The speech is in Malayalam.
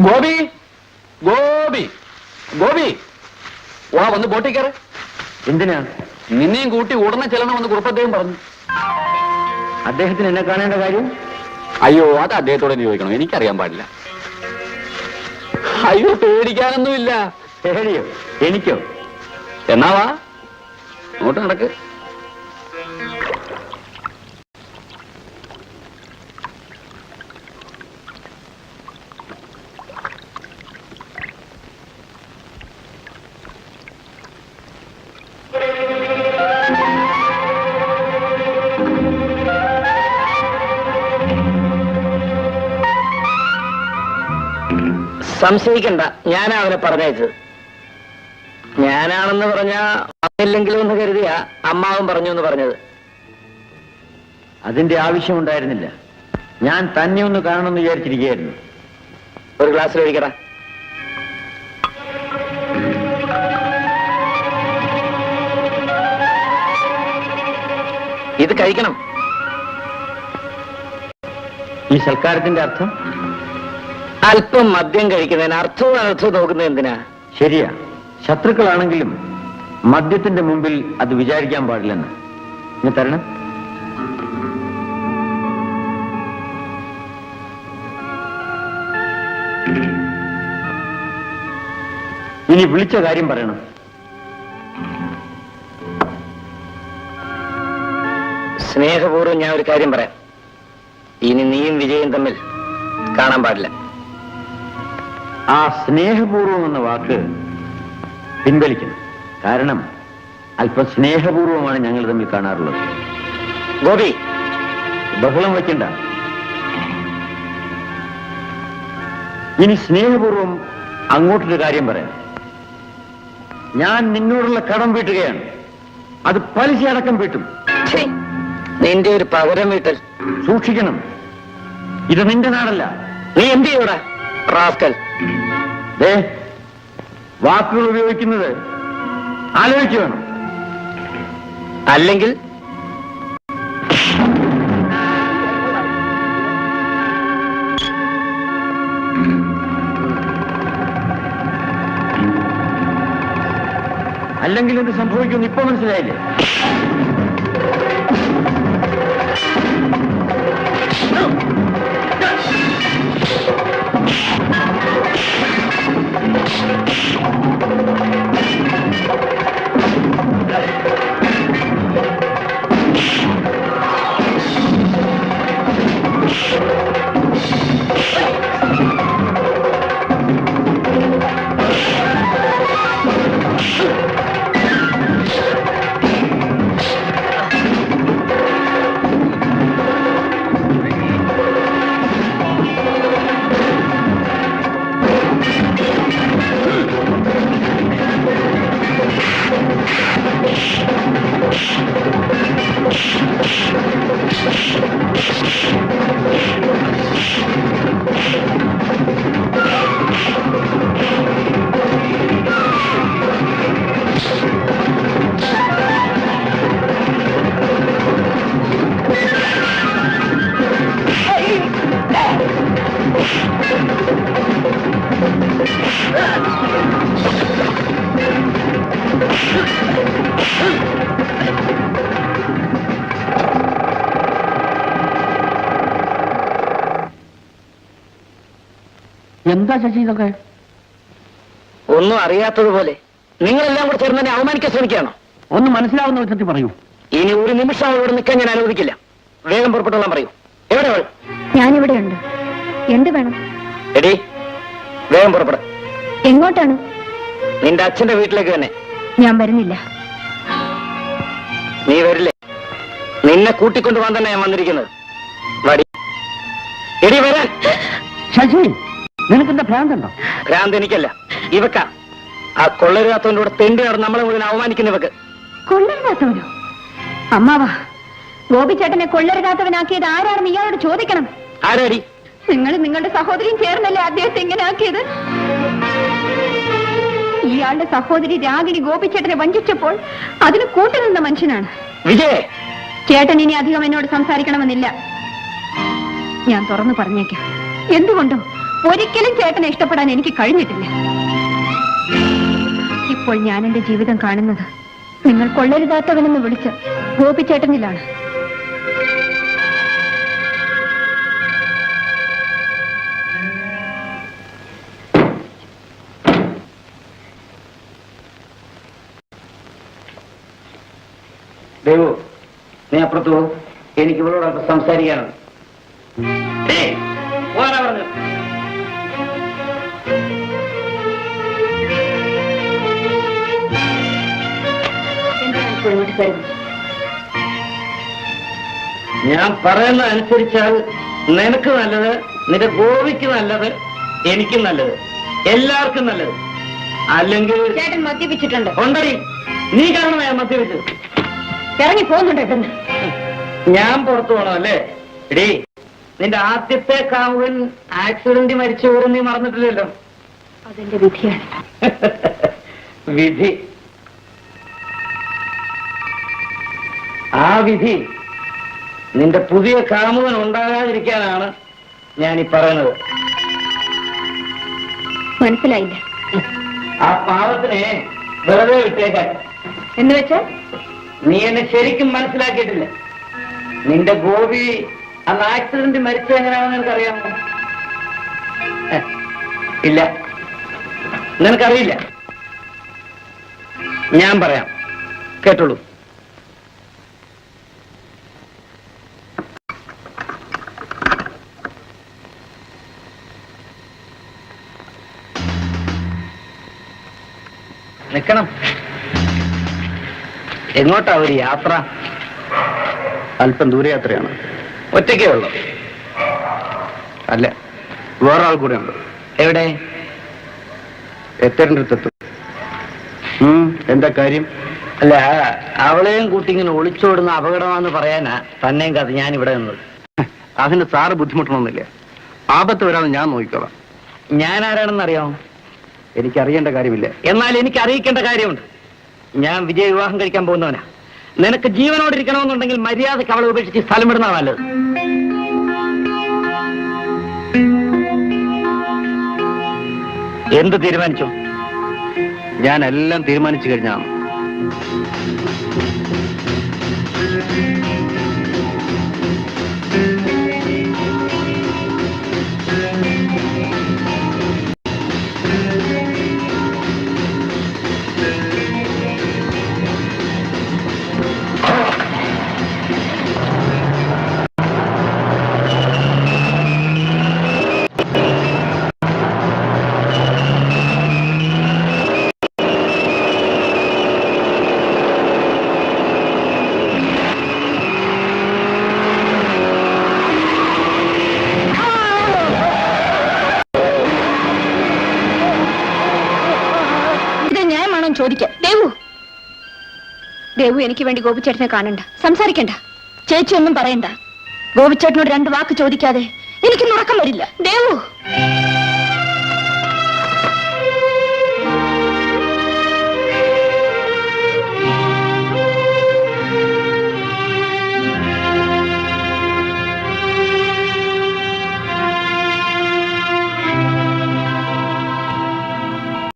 ഗോപി ഗോപി ഗോപി വാ വന്ന് ബോട്ടിൽ കയറ്. എന്തിനാ? നിന്നെയും കൂട്ടി ഉടനെ ചെല്ലണമെന്ന് കുറുപ്പദ്ദേഹം പറഞ്ഞു. അദ്ദേഹത്തിന് എന്നെ കാണേണ്ട കാര്യം? അയ്യോ, അത് അദ്ദേഹത്തോട് തന്നെ ചോദിക്കണം, എനിക്കറിയാൻ പാടില്ല. അയ്യോ, പേടിക്കാനൊന്നുമില്ല. പേടിയോ? എനിക്കോ? എന്നാ വാ, അങ്ങോട്ട് നടക്ക്. സംശയിക്കണ്ട, ഞാനാ അവനെ പറഞ്ഞയച്ചത്. ഞാനാണെന്ന് പറഞ്ഞാ വന്നില്ലെങ്കിലും എന്ന് കരുതിയാ അമ്മാവും പറഞ്ഞു എന്ന് പറഞ്ഞത്. അതിന്റെ ആവശ്യമുണ്ടായിരുന്നില്ല. ഞാൻ തന്നെ ഒന്ന് കാണണമെന്ന് വിചാരിച്ചിരിക്കുകയായിരുന്നു. ഒരു ഗ്ലാസ്സിൽ ഒഴിക്കടാ. ഇത് കഴിക്കണം. ഈ സൽക്കാരത്തിന്റെ അർത്ഥം? അല്പം മദ്യം കഴിക്കുന്നതിന് അർത്ഥവും അനർത്ഥവും നോക്കുന്നത് എന്തിനാ? ശരിയാ, ശത്രുക്കളാണെങ്കിലും മദ്യത്തിന്റെ മുമ്പിൽ അത് വിചാരിക്കാൻ പാടില്ലെന്ന്. ഇനി തരണം. ഇനി വിളിച്ച കാര്യം പറയണം. സ്നേഹപൂർവ്വം ഞാൻ ഒരു കാര്യം പറയാം. ഇനി നീയും വിജയും തമ്മിൽ കാണാൻ പാടില്ല. ആ സ്നേഹപൂർവം എന്ന വാക്ക് പിൻവലിക്കണം. കാരണം അല്പം സ്നേഹപൂർവമാണ് ഞങ്ങൾ തമ്മിൽ കാണാറുള്ളത്. ഗോപി, ബഹളം വയ്ക്കണ്ട. ഇനി സ്നേഹപൂർവം അങ്ങോട്ടൊരു കാര്യം പറയാം. ഞാൻ നിന്നോടുള്ള കടം വീട്ടുകയാണ്. അത് പലിശ അടക്കം വീട്ടും. നിന്റെ ഒരു പകരം വീട്ടൽ. സൂക്ഷിക്കണം, ഇത് നിന്റെ നാടല്ല. നീ എന്ത് ചെയ്യൂടാ റാസ്കൽ? വാക്കുകൾ ഉപയോഗിക്കുന്നത് ആലോചിച്ചു വേണം. അല്ലെങ്കിൽ എന്ത് സംഭവിക്കുമെന്ന് ഇപ്പൊ മനസ്സിലായില്ലേ? എന്താ ശശി ഇതൊക്കെ? ഒന്നും അറിയാത്തതുപോലെ നിങ്ങളെല്ലാം കൂടെ ചേർന്ന് തന്നെ അവമാനിക്കാൻ ശ്രമിക്കുകയാണോ? ഒന്നും മനസ്സിലാവുന്ന വിധത്തിൽ പറയൂ. ഇനി ഒരു നിമിഷം അവളോട് നിൽക്കാൻ ഞാൻ അനുവദിക്കില്ല. വേഗം പുറപ്പെട്ടോളാൻ പറയൂ. എവിടെ അവൾ? ഞാനിവിടെയുണ്ട്. എന്ത് വേണം? എടി, വേഗം പുറപ്പെടാം. എങ്ങോട്ടാണ്? നിന്റെ അച്ഛന്റെ വീട്ടിലേക്ക് തന്നെ. ഞാൻ വരുന്നില്ല. നീ വരില്ലേ? നിന്നെ കൂട്ടിക്കൊണ്ടുപോകാൻ തന്നെ ഞാൻ വന്നിരിക്കുന്നത്. വടി, എടി വരാൻ. ശശി, നിനക്കെന്താ ഭ്രാന്തുണ്ടോ? ഭ്രാന്ത് എനിക്കല്ല, ഇവക്ക. ആ കൊള്ളരുതാത്തവന്റെ കൂടെ തെണ്ടി നടന്ന് നമ്മളെ മുഴുവൻ അവമാനിക്കുന്നവക്ക്. കൊള്ളരുതാത്തവനോ? അമ്മാവാ, ഗോപിച്ചേട്ടനെ കൊള്ളരുതാത്തവനാക്കിയത് ആരാണെന്ന് ഇയാളോട് ചോദിക്കണം. ആരാടി? നിങ്ങൾ നിങ്ങളുടെ സഹോദരിയും ചേർന്നല്ലേ അദ്ദേഹത്തെ ഇങ്ങനെ ആക്കിയത്? ഇയാളുടെ സഹോദരി രാഗിണി ഗോപിച്ചേട്ടനെ വഞ്ചിച്ചപ്പോൾ അതിന് കൂട്ടുനിന്ന മനുഷ്യനാണ്. വിജയ്, ചേട്ടൻ ഇനി അധികം എന്നോട് സംസാരിക്കണമെന്നില്ല. ഞാൻ തുറന്നു പറഞ്ഞേക്കാം. എന്തുകൊണ്ടോ ഒരിക്കലും ചേട്ടനെ ഇഷ്ടപ്പെടാൻ എനിക്ക് കഴിഞ്ഞിട്ടില്ല. ഇപ്പോൾ ഞാൻ എന്റെ ജീവിതം കാണുന്നത് നിങ്ങൾ കൊള്ളരുതാത്തവനെന്ന് വിളിച്ച് ഗോപിച്ചേട്ടനിലാണ്. ദേവു, നീ അപ്പുറത്ത് പോകും. എനിക്ക് ഇവളോട് അല്പം സംസാരിക്കാനുണ്ട്. പറഞ്ഞു ഞാൻ പറയുന്ന അനുസരിച്ചാൽ നിനക്ക് നല്ലത്, നിന്റെ ഗോപിക്ക് നല്ലത്, എനിക്കും നല്ലത്, എല്ലാവർക്കും നല്ലത്. അല്ലെങ്കിൽ ചേട്ടൻ മദ്യപിച്ചിട്ടുണ്ട്. ഉണ്ടടി, നീ കാരണം ഞാൻ മദ്യപിച്ചത്. ഇറങ്ങി പോകുന്നുണ്ട്. ഞാൻ പുറത്തു പോകണം അല്ലേ? എടീ, നിന്റെ ആദ്യത്തെ കാമുകൻ ആക്സിഡന്റ് മരിച്ചു പോലും നീ മറന്നിട്ടില്ലല്ലോ. അതെന്റെ വിധിയാണ്. വിധി? ആ വിധി നിന്റെ പുതിയ കാമുകൻ ഉണ്ടാകാതിരിക്കാനാണ് ഞാൻ ഈ പറയുന്നത്. മനസ്സിലായില്ല. ആ പാവത്തിനെ വെറുതെ വിട്ടേക്കാൻ. എന്ന് വെച്ചാൽ നീ എന്നെ ശരിക്കും മനസ്സിലാക്കിയിട്ടില്ല. നിന്റെ ഗോപി അന്ന് ആക്സിഡന്റ് മരിച്ചത് എങ്ങനെയാണെന്ന് നിനക്കറിയാമോ? ഇല്ല, നിനക്കറിയില്ല. ഞാൻ പറയാം, കേട്ടോളൂ. നിക്കണം. എങ്ങോട്ടാ ഒരു യാത്ര? അല്പം ദൂരയാത്രയാണ്. ഒറ്റയ്ക്കേ ഉള്ളൂ? അല്ല, വേറൊരാൾ കൂടെ ഉണ്ട്. എവിടെ? എത്തേണ്ടടുത്തെത്തും. എന്താ കാര്യം? അല്ല, അവളെയും കൂട്ടി ഇങ്ങനെ ഒളിച്ചോടുന്ന അപകടമാണെന്ന് പറയാനാ തന്നെയും കഥ ഞാൻ ഇവിടെ നിന്നത്. അതിന് സാറ് ബുദ്ധിമുട്ടണമെന്നില്ല. ആപത്ത് വരാതെ ഞാൻ നോക്കിക്കോളാം. ഞാൻ ആരാണെന്നറിയാമോ? എനിക്കറിയേണ്ട കാര്യമില്ല. എന്നാൽ എനിക്ക് അറിയിക്കേണ്ട കാര്യമുണ്ട്. ഞാൻ വിജയ വിവാഹം കഴിക്കാൻ പോകുന്നവനാ. നിനക്ക് ജീവനോടിരിക്കണമെന്നുണ്ടെങ്കിൽ മര്യാദക്ക് അവളെ ഉപേക്ഷിച്ച് സ്ഥലം വിടുന്നതാണ് നല്ലത്. എന്ത് തീരുമാനിച്ചു? ഞാൻ എല്ലാം തീരുമാനിച്ചു കഴിഞ്ഞാണ്. ചോദിക്കാം. ദേവു എനിക്ക് വേണ്ടി ഗോപിച്ചേട്ടനെ കാണണ്ട, സംസാരിക്കണ്ട, ചേച്ചി ഒന്നും പറയണ്ട. ഗോപിച്ചേട്ടനോട് 2 വാക്ക് ചോദിക്കാതെ എനിക്ക് ഉറക്കം വരില്ല. ദേവു